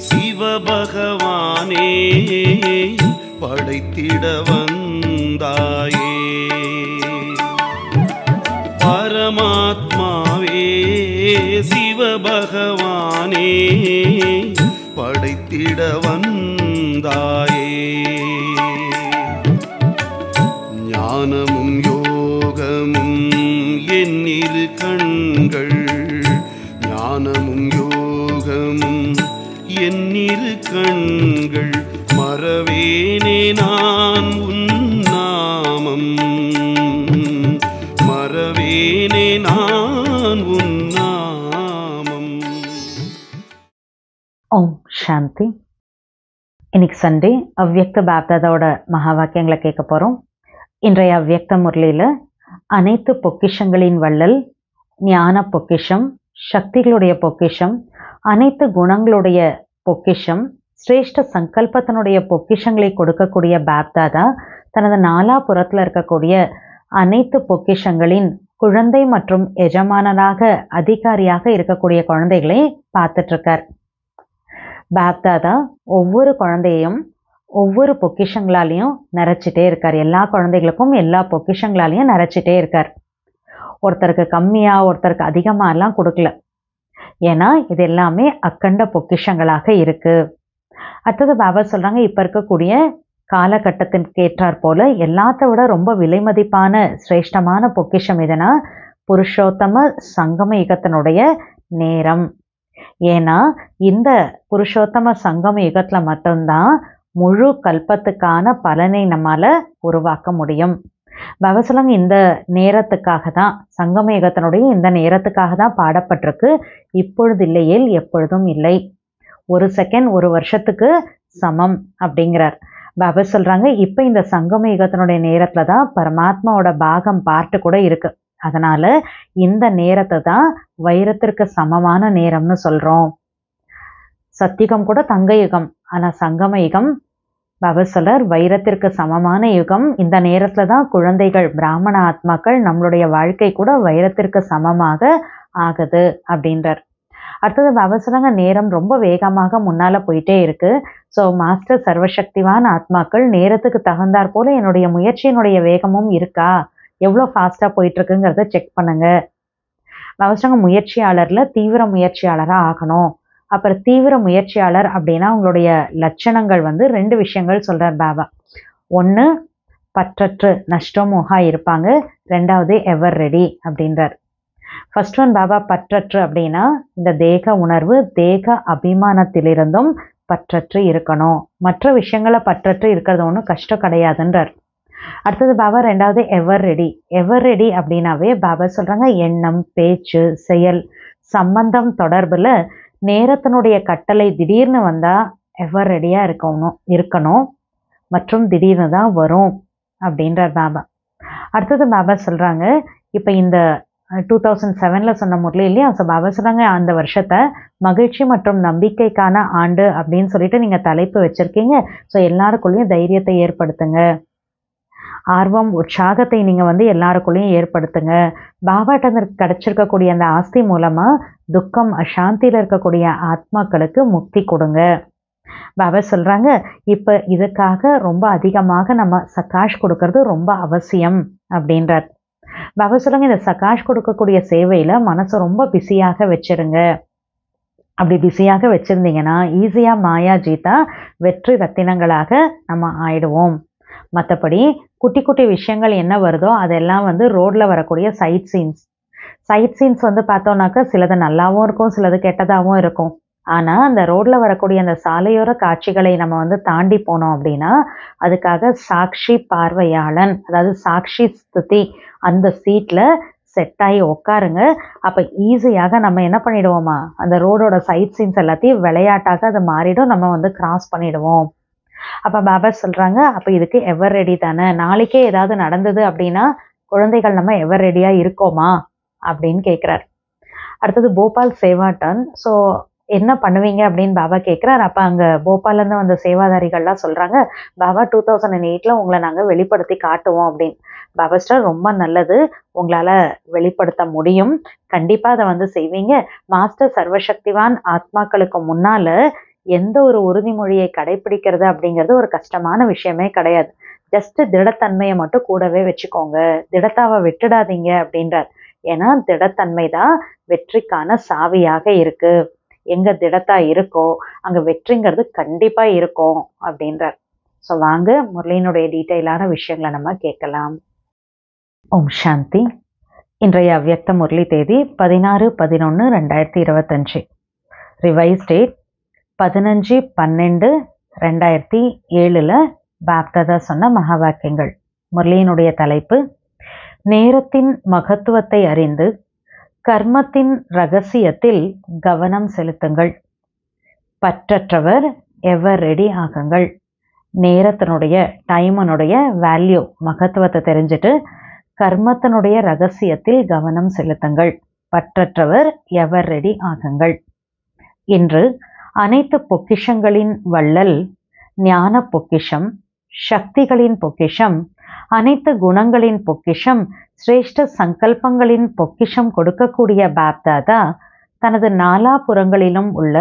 சிவபகவானே படைத்திட வந்தாயே. பரமாத்மாவே சிவபகவானே படைத்திட வந்தாயே. ஞானமும் யோகமும் என்னிரு கண்கள், ஞானமும் யோகமும் என்னிரு கண்கள், மறவேனே நான் உன் நாமம், மறவேனே நான் உன் நாமம். ஓம் சாந்தி. இன்னைக்கு சண்டே அவ்யக்த பாப்தாதாவோட மகா வாக்கியங்களை கேட்க போகிறோம். இன்றைய அவ்யக்த முரளியில் அனைத்து பொக்கிஷங்களின் வள்ளல், ஞான பொக்கிஷம், சக்திகளுடைய பொக்கிஷம், அனைத்து குணங்களுடைய பொக்கிஷம், சிரேஷ்ட சங்கல்பத்தினுடைய பொக்கிஷங்களை கொடுக்கக்கூடிய பாப்தாதா தனது நாலாபுறத்தில் இருக்கக்கூடிய அனைத்து பொக்கிஷங்களின் குழந்தை மற்றும் எஜமானராக அதிகாரியாக இருக்கக்கூடிய குழந்தைகளை பார்த்துட்ருக்கார். பாப்தாதா ஒவ்வொரு குழந்தையும் ஒவ்வொரு பொக்கிஷங்களாலையும் நிறைச்சிட்டே இருக்கார். எல்லா குழந்தைகளுக்கும் எல்லா பொக்கிஷங்களாலையும் நிறைச்சிட்டே இருக்கார். ஒருத்தருக்கு கம்மியாக ஒருத்தருக்கு அதிகமாகலாம் கொடுக்கல. ஏன்னா இது எல்லாமே அக்கண்ட பொக்கிஷங்களாக இருக்குது. அடுத்தது பாபா சொல்கிறாங்க, இப்போ இருக்கக்கூடிய காலகட்டத்திற்கு ஏற்றாற் போல எல்லாத்த விட ரொம்ப விலை மதிப்பான சிரேஷ்டமான பொக்கிஷம் எதுனா புருஷோத்தம சங்கம யுகத்தினுடைய நேரம். ஏன்னா இந்த புருஷோத்தம சங்கம யுகத்தில் மட்டும்தான் முழு கல்பத்துக்கான பலனை நம்மால் உருவாக்க முடியும். பாபா சொல்லுங்க, இந்த நேரத்துக்காக தான், சங்கம யுகத்தினுடைய இந்த நேரத்துக்காக தான் பாடப்பட்டிருக்கு. இப்பொழுது இல்லையேல் எப்பொழுதும் இல்லை. ஒரு செகண்ட் ஒரு வருஷத்துக்கு சமம் அப்படிங்கிறார். பாபா சொல்கிறாங்க, இப்போ இந்த சங்கம யுகத்தினுடைய நேரத்தில் தான் பரமாத்மாவோட பாகம் பார்ட்டு கூட இருக்குது. அதனால் இந்த நேரத்தை தான் வைரத்திற்கு சமமான நேரம்னு சொல்கிறோம். சத்தியுகம் கூட தங்க யுகம், ஆனால் சங்கம யுகம் பாபா சொல்றார் வைரத்திற்கு சமமான யுகம். இந்த நேரத்தில் தான் குழந்தைகள், பிராமண ஆத்மாக்கள், நம்மளுடைய வாழ்க்கை கூட வைரத்திற்கு சமமாக ஆகுது அப்படின்றார். அடுத்தது பாபா சொல்றாங்க, நேரம் ரொம்ப வேகமாக முன்னால் போயிட்டே இருக்கு. ஸோ மாஸ்டர் சர்வசக்திவான ஆத்மாக்கள் நேரத்துக்கு தகுந்தாற் போல என்னுடைய முயற்சியினுடைய வேகமும் இருக்கா, எவ்வளோ ஃபாஸ்ட்டாக போயிட்டுருக்குங்கிறத செக் பண்ணுங்க. பாபா சொல்றாங்க, முயற்சியாளரில் தீவிர முயற்சியாளராக ஆகணும். அப்புறம் தீவிர முயற்சியாளர் அப்படின்னா உங்களுடைய லட்சணங்கள் வந்து 2 விஷயங்கள் சொல்கிறார் பாபா. ஒன்று பற்றற்று நஷ்டமோகா இருப்பாங்க, 2வது எவர் ரெடி அப்படின்றார். ஃபர்ஸ்ட் ஒன் பாபா பற்றற்று அப்படின்னா இந்த தேக உணர்வு, தேக அபிமானத்திலிருந்தும் பற்றற்று இருக்கணும். மற்ற விஷயங்களை பற்றற்று இருக்கிறது ஒன்றும் கஷ்டம் கிடையாதுன்றார். அடுத்தது பாபா 2வது எவர் ரெடி. எவர் ரெடி அப்படின்னாவே பாபா சொல்கிறாங்க, எண்ணம், பேச்சு, செயல், சம்பந்தம் தொடர்பில் நேரத்தினுடைய கட்டளை திடீர்னு வந்தால் எவர் ரெடியாக இருக்கணும் மற்றும் திடீர்னு தான் வரும் அப்படின்றார் பாபா. அடுத்தது பாபா சொல்கிறாங்க, இப்போ இந்த 2007 சொன்ன முறையில் இல்லையா, ஸோ பாபா சொல்கிறாங்க, அந்த வருஷத்தை மகிழ்ச்சி மற்றும் நம்பிக்கைக்கான ஆண்டு அப்படின்னு சொல்லிட்டு நீங்கள் தலைப்பு வச்சுருக்கீங்க. ஸோ எல்லாருக்குள்ளேயும் தைரியத்தை ஏற்படுத்துங்க, ஆர்வம், உற்சாகத்தை நீங்கள் வந்து எல்லாருக்குள்ளேயும் ஏற்படுத்துங்க. பாபாட்ட கிடைச்சிருக்கக்கூடிய அந்த ஆஸ்தி மூலமாக துக்கம், அசாந்தியில் இருக்கக்கூடிய ஆத்மாக்களுக்கு முக்தி கொடுங்க. பாபா சொல்கிறாங்க, இப்போ இதுக்காக ரொம்ப அதிகமாக நம்ம சகாஷ் கொடுக்கறது ரொம்ப அவசியம் அப்படின்றார். பாபா சொல்கிறாங்க, இந்த சகாஷ் கொடுக்கக்கூடிய சேவையில் மனசை ரொம்ப பிஸியாக வச்சுருங்க. அப்படி பிஸியாக வச்சுருந்தீங்கன்னா ஈஸியாக மாயா ஜீத்தா வெற்றி ரத்தினங்களாக நம்ம ஆயிடுவோம். மற்றபடி குட்டி குட்டி விஷயங்கள் என்ன வருதோ அதெல்லாம் வந்து ரோட்டில் வரக்கூடிய சைட் சீன்ஸ் வந்து பார்த்தோன்னாக்கா சிலது நல்லாவும் இருக்கும், சிலது கெட்டதாகவும் இருக்கும். ஆனால் அந்த ரோட்டில் வரக்கூடிய அந்த சாலையோர காட்சிகளை நம்ம வந்து தாண்டி போனோம் அப்படின்னா அதுக்காக சாட்சி பார்வையாளன், அதாவது சாட்சி ஸ்துதி, அந்த சீட்டில் செட் ஆகி உட்காருங்க. அப்போ ஈஸியாக நம்ம என்ன பண்ணிடுவோமா, அந்த ரோடோட சைட் சீன்ஸ் எல்லாத்தையும் விளையாட்டாக அது மாறிடும், நம்ம வந்து கிராஸ் பண்ணிடுவோம். அப்போ பாபா சொல்கிறாங்க, அப்போ இதுக்கு எவர் ரெடி தானே. நாளைக்கே ஏதாவது நடந்தது அப்படின்னா குழந்தைகள் நம்ம எவர் ரெடியாக இருக்கோமா அப்படின்னு கேட்குறார். அடுத்தது போபால் சேவா டர்ன். ஸோ என்ன பண்ணுவீங்க அப்படின்னு பாபா கேட்குறார். அப்போ அங்கே போபால்லேருந்து வந்த சேவாதாரிகள்லாம் சொல்கிறாங்க, பாபா 2008 உங்களை நாங்கள் வெளிப்படுத்தி காட்டுவோம் அப்படின்னு. பாபாஸ்டர் ரொம்ப நல்லது, உங்களால் வெளிப்படுத்த முடியும், கண்டிப்பாக அதை வந்து செய்வீங்க. மாஸ்டர் சர்வசக்திவான் ஆத்மாக்களுக்கு முன்னால் எந்த ஒரு உறுதிமொழியை கடைபிடிக்கிறது அப்படிங்கிறது ஒரு கஷ்டமான விஷயமே கிடையாது. ஜஸ்ட் திடத்தன்மையை மட்டும் கூடவே வச்சுக்கோங்க, திடத்தாவை விட்டுடாதீங்க அப்படின்றார். ஏன்னா திடத்தன்மை தான் வெற்றிக்கான சாவியாக இருக்கு. எங்க திடத்தா இருக்கோ அங்க வெற்றிங்கிறது கண்டிப்பா இருக்கும் அப்படின்றார். ஸோ வாங்க முரளியினுடைய டீட்டெயிலான விஷயங்களை நம்ம கேட்கலாம். ஓம் சாந்தி. இன்றைய அவ்யக்த முரளி தேதி 16/11/2025. ரிவைஸ் டேட் 15/12/2007 பாப்தாதா சொன்ன மகா வாக்கியங்கள். முரளியினுடைய தலைப்பு நேரத்தின் மகத்துவத்தை அறிந்து கர்மத்தின் ரகசியத்தில் கவனம் செலுத்துங்கள். பற்றற்றவர் எவர் ரெடி ஆகுங்கள். நேரத்தினுடைய டைமனுடைய வேல்யூ மகத்துவத்தை தெரிஞ்சுட்டு கர்மத்தினுடைய ரகசியத்தில் கவனம் செலுத்துங்கள். பற்றற்றவர் எவர் ரெடி ஆகுங்கள். இன்று அனைத்து பொக்கிஷங்களின் வள்ளல், ஞான பொக்கிஷம், சக்திகளின் பொக்கிஷம், அனைத்து குணங்களின் பொக்கிஷம், சிரேஷ்ட சங்கல்பங்களின் பொக்கிஷம் கொடுக்கக்கூடிய பாப்தாதா தனது நாலாபுறங்களிலும் உள்ள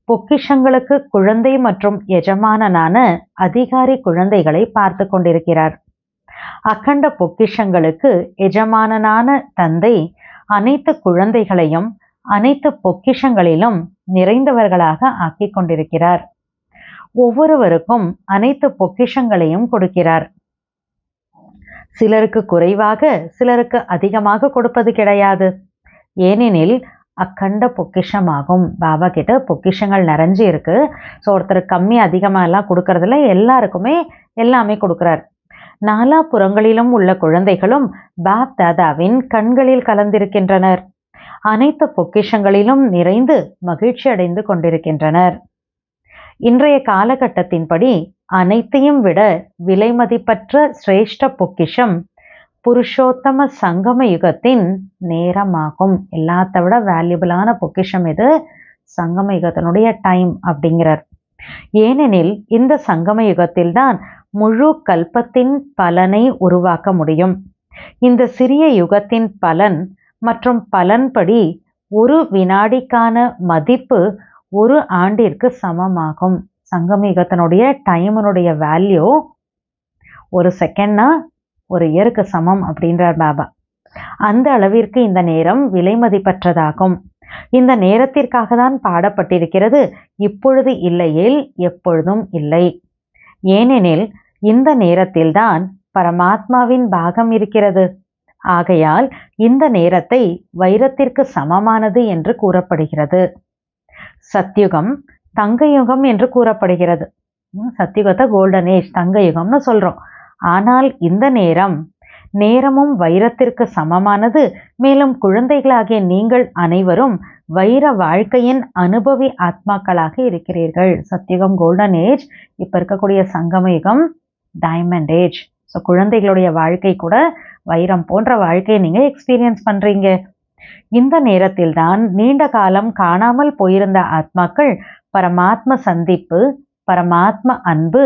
பொக்கிஷங்களுக்கு குழந்தை மற்றும் எஜமானனான அதிகாரி குழந்தைகளை பார்த்து கொண்டிருக்கிறார். அகண்ட பொக்கிஷங்களுக்கு எஜமானனான தந்தை அனைத்து குழந்தைகளையும் அனைத்து பொக்கிஷங்களிலும் நிறைந்தவர்களாக ஆக்கிக் கொண்டிருக்கிறார். ஒவ்வொருவருக்கும் அனைத்து பொக்கிஷங்களையும் கொடுக்கிறார். சிலருக்கு குறைவாக, சிலருக்கு அதிகமாக கொடுப்பது கிடையாது. ஏனெனில் அக்கண்ட பொக்கிஷமாகும். பாபா கிட்ட பொக்கிஷங்கள் நிறைஞ்சு இருக்கு. ஸோ ஒருத்தர் கம்மி அதிகமாக எல்லாம் கொடுக்கறதுல எல்லாருக்குமே எல்லாமே கொடுக்குறார். நாலாபுறங்களிலும் உள்ள குழந்தைகளும் பாப் தாதாவின் கண்களில் கலந்திருக்கின்றனர். அனைத்து பொக்கிஷங்களிலும் நிறைந்து மகிழ்ச்சி அடைந்து கொண்டிருக்கின்றனர். இன்றைய காலகட்டத்தின்படி அனைத்தையும் விட விலைமதிப்பற்ற சிரேஷ்ட பொக்கிஷம் புருஷோத்தம சங்கம யுகத்தின் நேரமாகும். எல்லாத்த விட வேல்யூபிளான பொக்கிஷம் இது சங்கம யுகத்தினுடைய டைம் அப்படிங்கிறார். ஏனெனில் இந்த சங்கம யுகத்தில் தான் முழு கல்பத்தின் பலனை உருவாக்க முடியும். இந்த சிறிய யுகத்தின் பலன் மற்றும் பலன்படி ஒரு வினாடிக்கான மதிப்பு ஒரு ஆண்டிற்கு சமமாகும். சங்கம யுகத்தினுடைய டைமனுடைய வேல்யூ ஒரு செகண்ட்னா ஒரு இயருக்கு சமம் அப்படின்றார் பாபா. அந்த அளவிற்கு இந்த நேரம் விலை மதிப்பற்றதாகும். இந்த நேரத்திற்காக தான் பாடப்பட்டிருக்கிறது, இப்பொழுது இல்லையேல் எப்பொழுதும் இல்லை. ஏனெனில் இந்த நேரத்தில்தான் பரமாத்மாவின் பாகம் இருக்கிறது. ஆகையால் இந்த நேரத்தை வைரத்திற்கு சமமானது என்று கூறப்படுகிறது. சத்யுகம் தங்கயுகம் என்று கூறப்படுகிறது. சத்யுகத்தை கோல்டன் ஏஜ், தங்கயுகம்னு சொல்றோம். ஆனால் இந்த நேரமும் வைரத்திற்கு சமமானது. மேலும் குழந்தைகளாகிய நீங்கள் அனைவரும் வைர வாழ்க்கையின் அனுபவி ஆத்மாக்களாக இருக்கிறீர்கள். சத்யுகம் கோல்டன் ஏஜ், இப்ப இருக்கக்கூடிய சங்கம யுகம் டைமண்ட் ஏஜ். ஸோ குழந்தைகளுடைய வாழ்க்கை கூட வைரம் போன்ற வாழ்க்கையை நீங்க எக்ஸ்பீரியன்ஸ் பண்றீங்க. இந்த நேரத்தில் தான் நீண்ட காலம் காணாமல் போயிருந்த ஆத்மாக்கள் பரமாத்ம சந்திப்பு, பரமாத்ம அன்பு,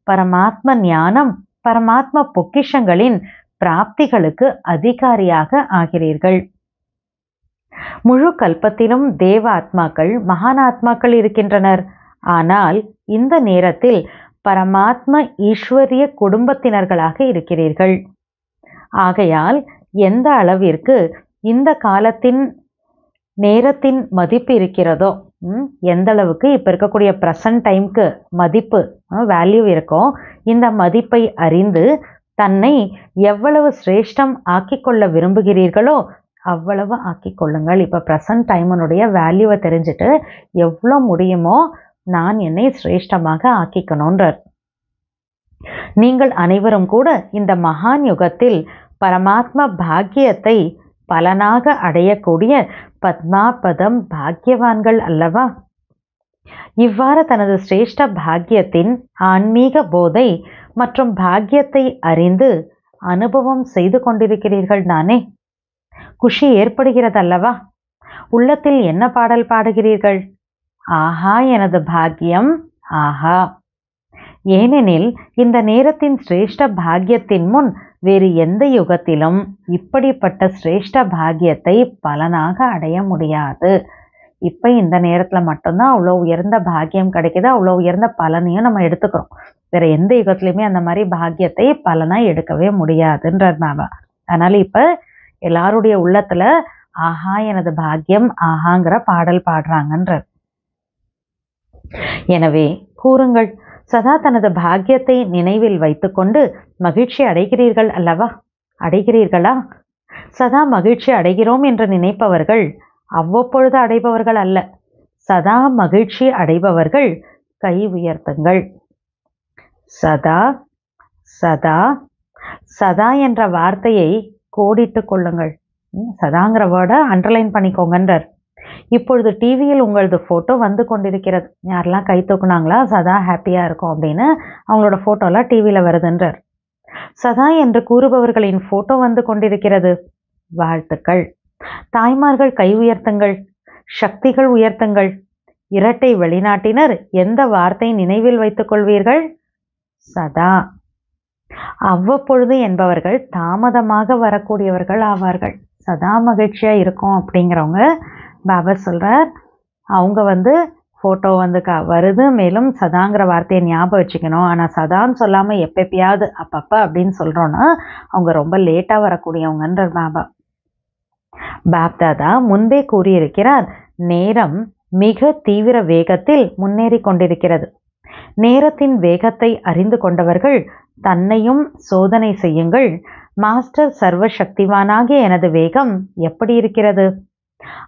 பரமாத்ம ஞானம், பரமாத்ம பொக்கிஷங்களின் பிராப்திகளுக்கு அதிகாரியாக ஆகிறீர்கள். முழு கல்பத்திலும் தேவ ஆத்மாக்கள், மகான் ஆத்மாக்கள் இருக்கின்றனர். ஆனால் இந்த நேரத்தில் பரமாத்ம ஈஸ்வரிய குடும்பத்தினர்களாக இருக்கிறீர்கள். ஆகையால் எந்த அளவிற்கு இந்த காலத்தின் நேரத்தின் மதிப்பு இருக்கிறதோ, எந்த அளவுக்கு இப்போ இருக்கக்கூடிய ப்ரெசன்ட் டைம்க்கு மதிப்பு வேல்யூ இருக்கோ, இந்த மதிப்பை அறிந்து தன்னை எவ்வளவு சிரேஷ்டம் ஆக்கிக்கொள்ள விரும்புகிறீர்களோ அவ்வளவு ஆக்கிக்கொள்ளுங்கள். இப்போ ப்ரெசன்ட் டைமனுடைய வேல்யூவை தெரிஞ்சுட்டு எவ்வளோ முடியுமோ நான் என்னை சிரேஷ்டமாக ஆக்கிக்கணுன்றார். நீங்கள் அனைவரும் கூட இந்த மகான் யுகத்தில் பரமாத்ம பாக்கியத்தை பலனாக அடையக்கூடிய பத்மாபதம் பாக்கியவான்கள் அல்லவா? இவ்வாறு தனது சிரேஷ்ட பாக்கியத்தின் ஆன்மீக போதை மற்றும் பாக்கியத்தை அறிந்து அனுபவம் செய்து கொண்டிருக்கிறீர்கள் தானே? குஷி ஏற்படுகிறதல்லவா? உள்ளத்தில் என்ன பாடல் பாடுகிறீர்கள்? ஆஹா எனது பாக்கியம், ஆஹா. ஏனெனில் இந்த நேரத்தின் சிரேஷ்ட பாக்கியத்தின் முன் வேறு எந்த யுகத்திலும் இப்படிப்பட்ட சிரேஷ்ட பாக்கியத்தை பலனாக அடைய முடியாது. இப்போ இந்த நேரத்தில் மட்டும்தான் அவ்வளோ உயர்ந்த பாக்கியம் கிடைக்குது, அவ்வளோ உயர்ந்த பலனையும் நம்ம எடுத்துக்கிறோம். வேற எந்த யுகத்துலையுமே அந்த மாதிரி பாக்கியத்தை பலனாக எடுக்கவே முடியாதுன்றது பாபா. அதனால இப்போ எல்லாருடைய உள்ளத்துல ஆஹா எனது பாக்கியம் ஆஹாங்கிற பாடல் பாடுறாங்கன்றது. எனவே கூறுங்கள், சதா தனது பாக்கியத்தை நினைவில் வைத்துக்கொண்டு மகிழ்ச்சி அடைகிறீர்கள் அல்லவா? அடைகிறீர்களா? சதா மகிழ்ச்சி அடைகிறோம் என்று நினைப்பவர்கள் அவ்வப்பொழுது அடைபவர்கள் அல்ல. சதா மகிழ்ச்சி அடைபவர்கள் கை உயர்த்துங்கள். சதா சதா சதா என்ற வார்த்தையை கோடிட்டு கொள்ளுங்கள். சதாங்கிற வேர்டை அண்டர்லைன் பண்ணிக்கோங்கன்றார். இப்பொழுது டிவியில் உங்களது ஃபோட்டோ வந்து கொண்டிருக்கிறது. யாரெல்லாம் கை தூக்குனாங்களா சதா ஹாப்பியாக இருக்கும் அப்படின்னு அவங்களோட ஃபோட்டோலாம் டிவியில் வருதுன்றார். சதா என்று கூறுபவர்களின் ஃபோட்டோ வந்து கொண்டிருக்கிறது. வாழ்த்துக்கள். தாய்மார்கள் கை உயர்த்துங்கள், சக்திகள் உயர்த்துங்கள். இரட்டை வெளிநாட்டினர் எந்த வார்த்தை நினைவில் வைத்துக் கொள்வீர்கள்? சதா. அவ்வப்பொழுது என்பவர்கள் தாமதமாக வரக்கூடியவர்கள் ஆவார்கள். சதா மகிழ்ச்சியாக இருக்கும் அப்படிங்கிறவங்க பாபா சொல்கிறார், அவங்க ஃபோட்டோ வருது. மேலும் சதாங்கிற வார்த்தையை ஞாபகம் வச்சுக்கணும். ஆனால் சதான்னு சொல்லாமல் எப்பயாவது அப்பப்போ அப்படின்னு சொல்கிறோன்னா அவங்க ரொம்ப லேட்டாக வரக்கூடியவங்கன்ற பாபா. பாப்தாதா முன்பே கூறியிருக்கிறார், நேரம் மிக தீவிர வேகத்தில் முன்னேறி கொண்டிருக்கிறது. நேரத்தின் வேகத்தை அறிந்து கொண்டவர்கள் தன்னையும் சோதனை செய்யுங்கள். மாஸ்டர் சர்வ சக்திவானாகிய எனது வேகம் எப்படி இருக்கிறது?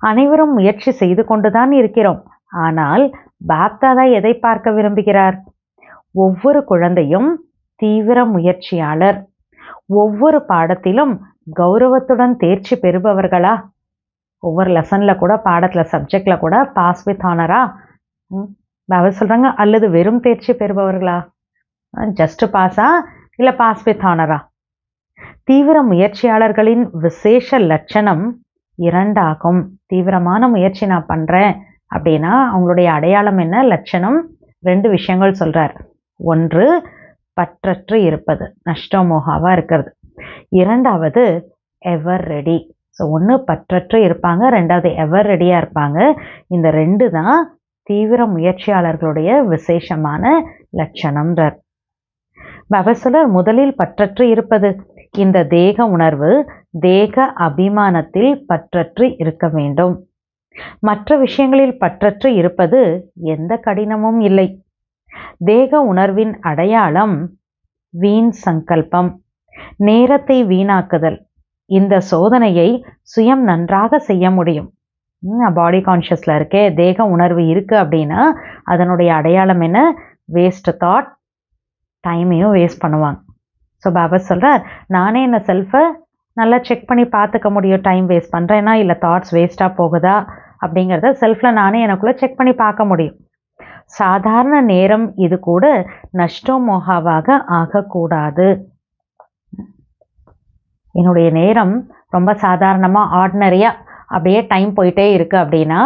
அனைவரும் முயற்சி செய்து கொண்டுதான் இருக்கிறோம். ஆனால் பாப்தாதா எதை பார்க்க விரும்புகிறார்? ஒவ்வொரு குழந்தையும் தீவிர முயற்சியாளர். ஒவ்வொரு பாடத்திலும் கௌரவத்துடன் தேர்ச்சி பெறுபவர்களா? ஒவ்வொரு லெசனில் கூட, பாடத்தில் சப்ஜெக்டில் கூட பாஸ் வித் ஆனரா? பாபா சொல்கிறாங்க, அல்லது வெறும் தேர்ச்சி பெறுபவர்களா? ஜஸ்ட் பாஸா இல்லை பாஸ் வித் ஆனரா? தீவிர முயற்சியாளர்களின் விசேஷ லட்சணம் இரண்டாகும். தீவிரமான முயற்சி நான் பண்ணுறேன் அப்படின்னா அவங்களுடைய அடையாளம் என்ன, லட்சணம்? 2 விஷயங்கள் சொல்கிறார். ஒன்று பற்றற்று இருப்பது, நஷ்டமோகாவாக இருக்கிறது. இரண்டாவது எவர் ரெடி. ஸோ ஒன்று பற்றற்று இருப்பாங்க, ரெண்டாவது எவர் ரெடியாக இருப்பாங்க. இந்த 2 தான் தீவிர முயற்சியாளர்களுடைய விசேஷமான லட்சணம்ன்றார். பாபா சொல்றார், முதலில் பற்றற்று இருப்பது. இந்த தேக உணர்வு, தேக அபிமானத்தில் பற்றற்று இருக்க வேண்டும். மற்ற விஷயங்களில் பற்றற்று இருப்பது எந்த கடினமும் இல்லை. தேக உணர்வின் அடையாளம் வீண் சங்கல்பம், நேரத்தை வீணாக்குதல். இந்த சோதனையை சுயம் நன்றாக செய்ய முடியும். பாடி கான்ஷியஸில் இருக்கே, தேக உணர்வு இருக்குது அப்படின்னா அதனுடைய அடையாளம் என்ன? வேஸ்ட் தாட், டைமையும் வேஸ்ட் பண்ணுவாங்க. ஸோ பாபா சொல்கிறார், நானே என்ன செல்ஃபை நல்லா செக் பண்ணி பார்த்துக்க முடியும். டைம் வேஸ்ட் பண்ணுறேன்னா இல்லை தாட்ஸ் வேஸ்ட்டாக போகுதா அப்படிங்கிறத செல்ஃபில் நானே எனக்குள்ளே செக் பண்ணி பார்க்க முடியும். சாதாரண நேரம் இது கூட நஷ்டமோகாவாக ஆகக்கூடாது. என்னுடைய நேரம் ரொம்ப சாதாரணமாக ஆர்டினரியாக அப்படியே டைம் போயிட்டே இருக்குது அப்படின்னா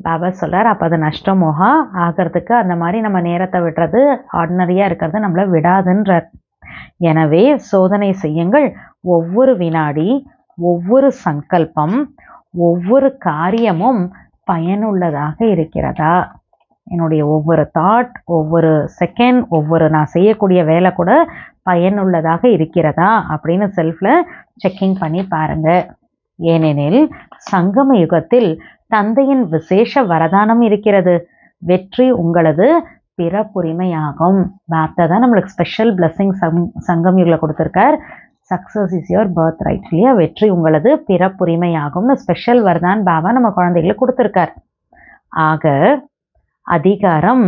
பாபா சொல்கிறார், அப்போ அது நஷ்டமோகா ஆகிறதுக்கு அந்த மாதிரி நம்ம நேரத்தை விடுறது, ஆர்டினரியாக இருக்கிறது நம்மளை விடாதுன்றார். எனவே சோதனை செய்யுங்கள். ஒவ்வொரு வினாடி, ஒவ்வொரு சங்கல்பம், ஒவ்வொரு காரியமும் பயனுள்ளதாக இருக்கிறதா? என்னுடைய ஒவ்வொரு தாட், ஒவ்வொரு செகண்ட், ஒவ்வொரு நான் செய்யக்கூடிய வேலை கூட பயனுள்ளதாக இருக்கிறதா அப்படின்னு செல்ஃபில் செக்கிங் பண்ணி பாருங்க. ஏனெனில் சங்கம யுகத்தில் தந்தையின் விசேஷ வரதானம் இருக்கிறது. வெற்றி உங்களது பிறப்புரிமையாகும். பாப்தாதா நம்மளுக்கு ஸ்பெஷல் பிளெஸிங் சங்கம் யுகில் கொடுத்துருக்கார். Success is your birth right இல்லையா? வெற்றி உங்களது பிறப்புரிமையாகும்னு ஸ்பெஷல் வரதான் பாபா நம்ம குழந்தைகளுக்கு கொடுத்துருக்கார். ஆக அதிகாரம்